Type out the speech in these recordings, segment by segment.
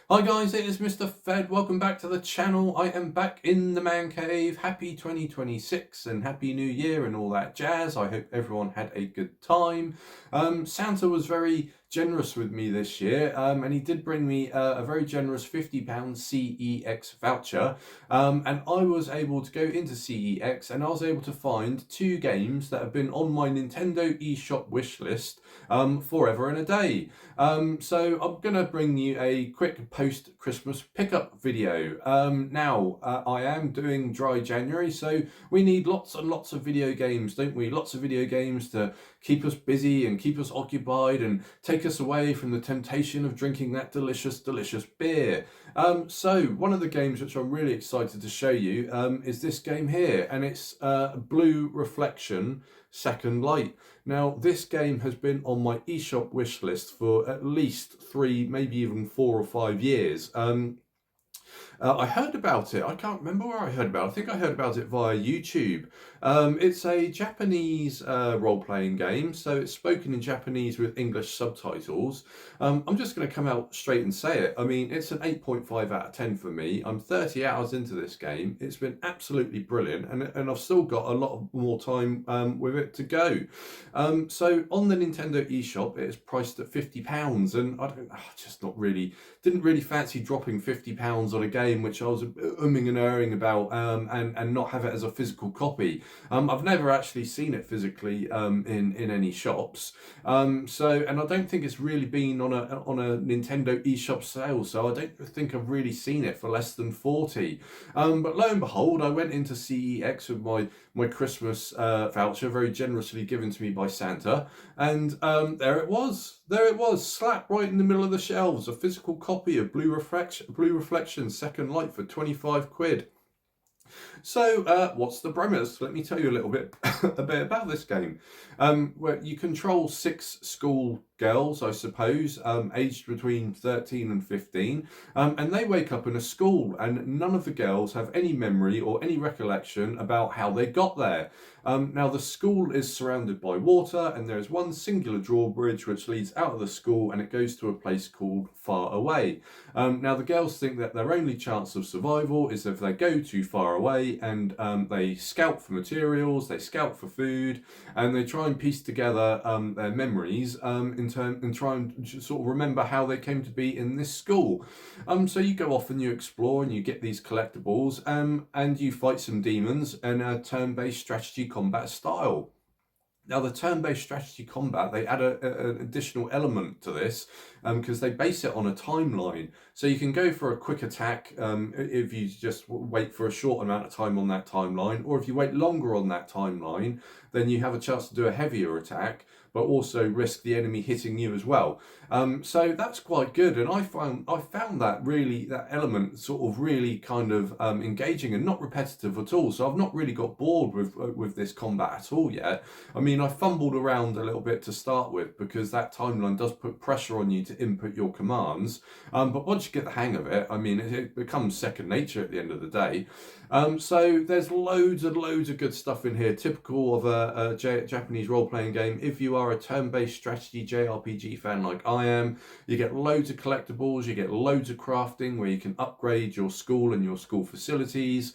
Hi guys, it is Mr. Fed. Welcome back to the channel. I am back in the man cave. Happy 2026 and Happy New Year and all that jazz. I hope everyone had a good time. Santa was very generous with me this year, and he did bring me a very generous £50 CEX voucher. And I was able to go into CEX and I was able to find two games that have been on my Nintendo eShop wish list forever and a day. So I'm going to bring you a quick post-Christmas pickup video. Now, I am doing dry January, so we need lots and lots of video games, don't we? Lots of video games to keep us busy and keep us occupied and take us away from the temptation of drinking that delicious, delicious beer. So one of the games which I'm really excited to show you is this game here, and it's Blue Reflection Second Light. Now, this game has been on my eShop wish list for at least 3, maybe even 4 or 5 years. I heard about it. I can't remember where I heard about it. I think I heard about it via YouTube. It's a Japanese role-playing game, so it's spoken in Japanese with English subtitles. I'm just going to come out straight and say it. I mean, it's an 8.5 out of 10 for me. I'm 30 hours into this game. It's been absolutely brilliant, and I've still got a lot more time with it to go. So on the Nintendo eShop, it is priced at £50, and just not really, didn't really fancy dropping £50 on a game which I was umming and erring about, and not have it as a physical copy. I've never actually seen it physically in any shops, and I don't think it's really been on a Nintendo eShop sale, so I don't think I've really seen it for less than 40. But lo and behold, I went into CEX with my Christmas voucher, very generously given to me by Santa, and there it was. There it was, slapped right in the middle of the shelves, a physical copy of Blue Reflection Second Light for 25 quid. So, what's the premise? Let me tell you a little bit a bit about this game. Where you control 6 school girls, I suppose, aged between 13 and 15, and they wake up in a school, and none of the girls have any memory or any recollection about how they got there. Now, the school is surrounded by water, and there is one singular drawbridge which leads out of the school, and it goes to a place called Far Away. Now, the girls think that their only chance of survival is if they go too far away, and they scout for materials, they scout for food, and they try and piece together their memories and try and sort of remember how they came to be in this school. So you go off and you explore and you get these collectibles, and you fight some demons in a turn-based strategy combat style. Now, the turn-based strategy combat, they add an additional element to this because they base it on a timeline. So you can go for a quick attack if you just wait for a short amount of time on that timeline, or if you wait longer on that timeline, then you have a chance to do a heavier attack, but also risk the enemy hitting you as well. So that's quite good, and I found that element sort of really kind of engaging and not repetitive at all. So I've not really got bored with this combat at all yet. I mean, I fumbled around a little bit to start with because that timeline does put pressure on you to input your commands. But once you get the hang of it, I mean, it becomes second nature at the end of the day. So there's loads and loads of good stuff in here, typical of a Japanese role-playing game. If you are a turn-based strategy JRPG fan like I am, you get loads of collectibles, you get loads of crafting where you can upgrade your school and your school facilities.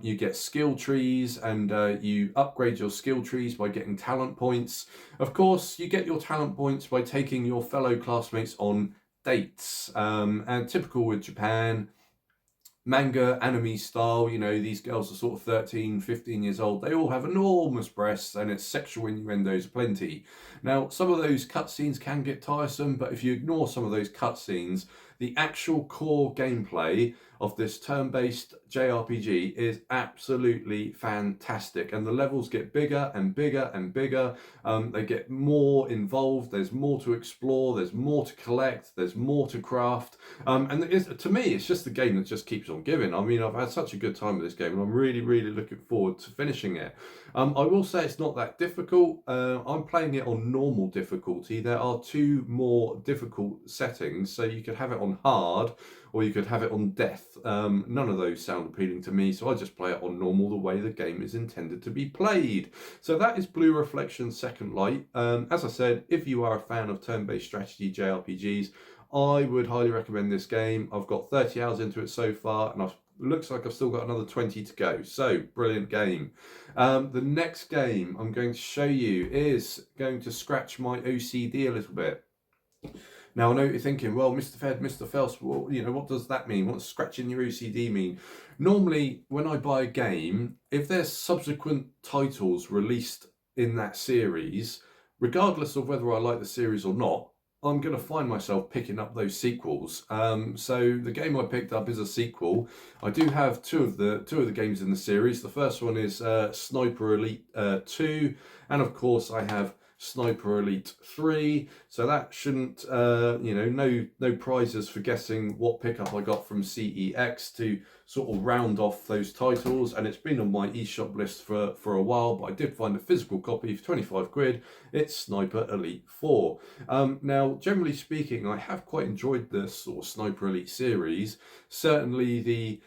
You get skill trees, and you upgrade your skill trees by getting talent points. Of course, you get your talent points by taking your fellow classmates on dates. And typical with Japan, manga, anime style, you know, these girls are sort of 13, 15 years old. They all have enormous breasts, and it's sexual innuendos aplenty. Now, some of those cutscenes can get tiresome, but if you ignore some of those cutscenes, the actual core gameplay of this turn-based JRPG is absolutely fantastic, and the levels get bigger and bigger and bigger. They get more involved, there's more to explore, there's more to collect, there's more to craft, and to me it's just the game that just keeps on giving. I mean, I've had such a good time with this game, and I'm really looking forward to finishing it. I will say it's not that difficult. I'm playing it on normal difficulty. There are 2 more difficult settings, so you could have it on hard or you could have it on death. None of those sound appealing to me, so I just play it on normal, the way the game is intended to be played. So that is Blue Reflection Second Light. As I said, if you are a fan of turn-based strategy JRPGs, I would highly recommend this game. I've got 30 hours into it so far, and looks like I've still got another 20 to go. So, brilliant game. The next game I'm going to show you is going to scratch my OCD a little bit. Now, I know you're thinking, well, Mr. Fed, Mr. Phelps, well, what does that mean? What's scratching your OCD mean? Normally, when I buy a game, if there's subsequent titles released in that series, regardless of whether I like the series or not, I'm going to find myself picking up those sequels. So the game I picked up is a sequel. I do have two of the games in the series. The first one is Sniper Elite 2, and of course I have Sniper Elite 3, so that shouldn't, no prizes for guessing what pickup I got from CEX to sort of round off those titles. And it's been on my eShop list for a while, but I did find a physical copy for 25 quid. It's Sniper Elite 4. Now, generally speaking, I have quite enjoyed this sort of Sniper Elite series. Certainly the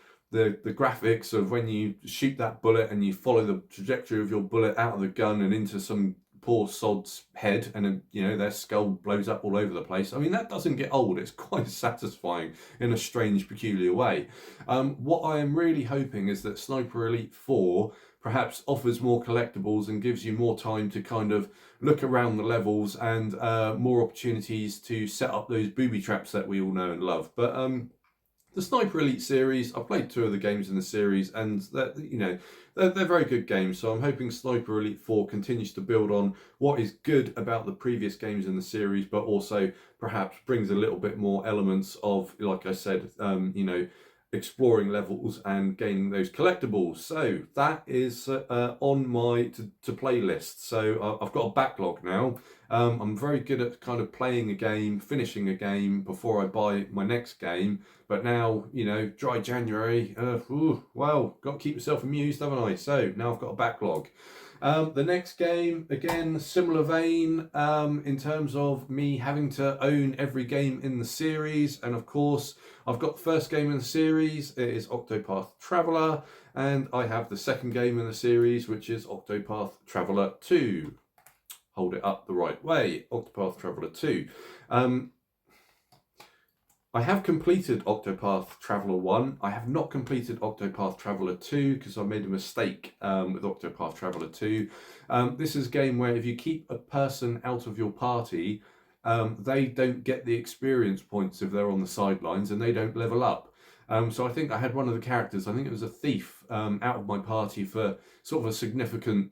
graphics of when you shoot that bullet and you follow the trajectory of your bullet out of the gun and into some poor sod's head, and their skull blows up all over the place. I mean, that doesn't get old. It's quite satisfying in a strange, peculiar way. What I am really hoping is that Sniper Elite 4 perhaps offers more collectibles and gives you more time to kind of look around the levels and more opportunities to set up those booby traps that we all know and love. But the Sniper Elite series, I played 2 of the games in the series, and they're very good games. So I'm hoping Sniper Elite 4 continues to build on what is good about the previous games in the series, but also perhaps brings a little bit more elements of, like I said, exploring levels and gaining those collectibles. So that is on my to play list. So I've got a backlog now. I'm very good at kind of playing a game, finishing a game before I buy my next game. But now, dry January, well, got to keep myself amused, haven't I? So now I've got a backlog. The next game, again, similar vein in terms of me having to own every game in the series. And of course, I've got the first game in the series, it is Octopath Traveler. And I have the second game in the series, which is Octopath Traveler 2. Hold it up the right way, Octopath Traveler 2. I have completed Octopath Traveler 1. I have not completed Octopath Traveler 2 because I made a mistake with Octopath Traveler 2. This is a game where if you keep a person out of your party, they don't get the experience points if they're on the sidelines, and they don't level up. So I think I had one of the characters, I think it was a thief, out of my party for sort of a significant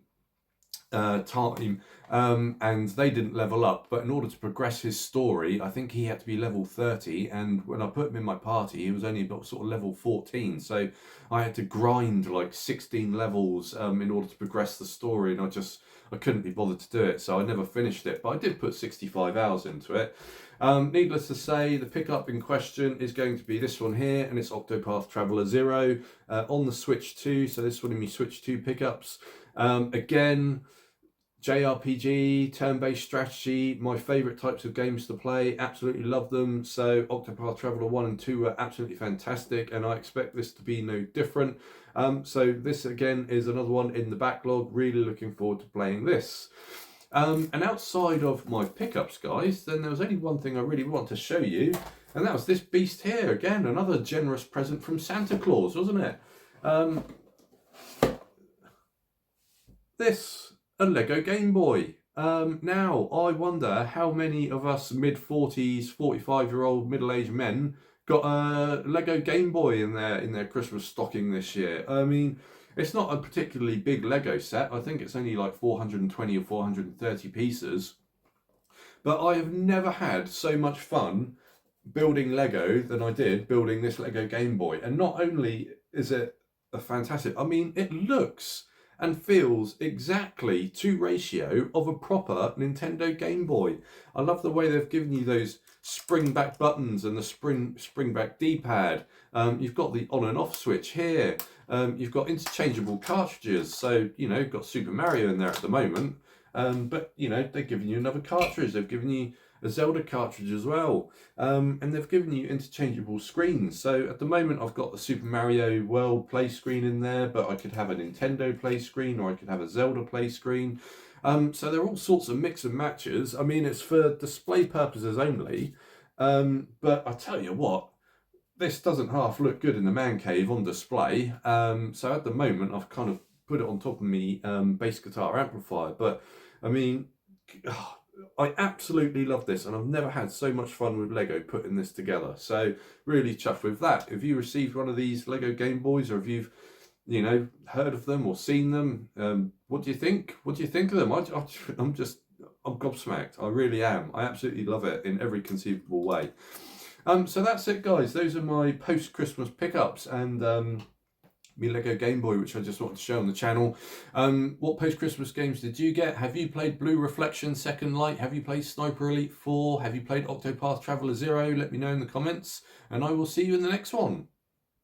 time, and they didn't level up. But in order to progress his story, I think he had to be level 30, and when I put him in my party, he was only about sort of level 14. So I had to grind like 16 levels in order to progress the story, and I couldn't be bothered to do it, so I never finished it. But I did put 65 hours into it. Needless to say, the pickup in question is going to be this one here, and it's Octopath Traveler 0 on the Switch 2. So this one in my Switch 2 pickups. Again, JRPG, turn-based strategy, my favourite types of games to play, absolutely love them. So Octopath Traveler 1 and 2 are absolutely fantastic, and I expect this to be no different. So this again is another one in the backlog, really looking forward to playing this. And outside of my pickups, guys, then there was only one thing I really want to show you, and that was this beast here. Again, another generous present from Santa Claus, wasn't it? A LEGO Gameboy. Now, I wonder how many of us mid-40s, 45-year-old middle-aged men got a LEGO Gameboy in their Christmas stocking this year. I mean, it's not a particularly big LEGO set. I think it's only like 420 or 430 pieces. But I have never had so much fun building LEGO than I did building this LEGO Gameboy. And not only is it a fantastic, I mean, it looks and feels exactly to ratio of a proper Nintendo Game Boy. I love the way they've given you those spring back buttons and the spring back D-pad. You've got the on and off switch here. You've got interchangeable cartridges. So, you've got Super Mario in there at the moment. But, they've given you another cartridge. They've given you a Zelda cartridge as well. And they've given you interchangeable screens. So at the moment I've got the Super Mario World play screen in there, but I could have a Nintendo play screen, or I could have a Zelda play screen. So there are all sorts of mix and matches. I mean, it's for display purposes only. But I tell you what, this doesn't half look good in the man cave on display. So at the moment, I've kind of put it on top of me bass guitar amplifier. But I mean, I absolutely love this, and I've never had so much fun with Lego putting this together. So really chuffed with that. Have you received one of these Lego Game Boys, or have you, heard of them or seen them? What do you think? What do you think of them? I'm gobsmacked. I really am. I absolutely love it in every conceivable way. So that's it, guys. Those are my post-Christmas pickups and my LEGO Game Boy, which I just wanted to show on the channel. What post-Christmas games did you get? Have you played Blue Reflection Second Light? Have you played Sniper Elite 4? Have you played Octopath Traveler 0? Let me know in the comments, and I will see you in the next one.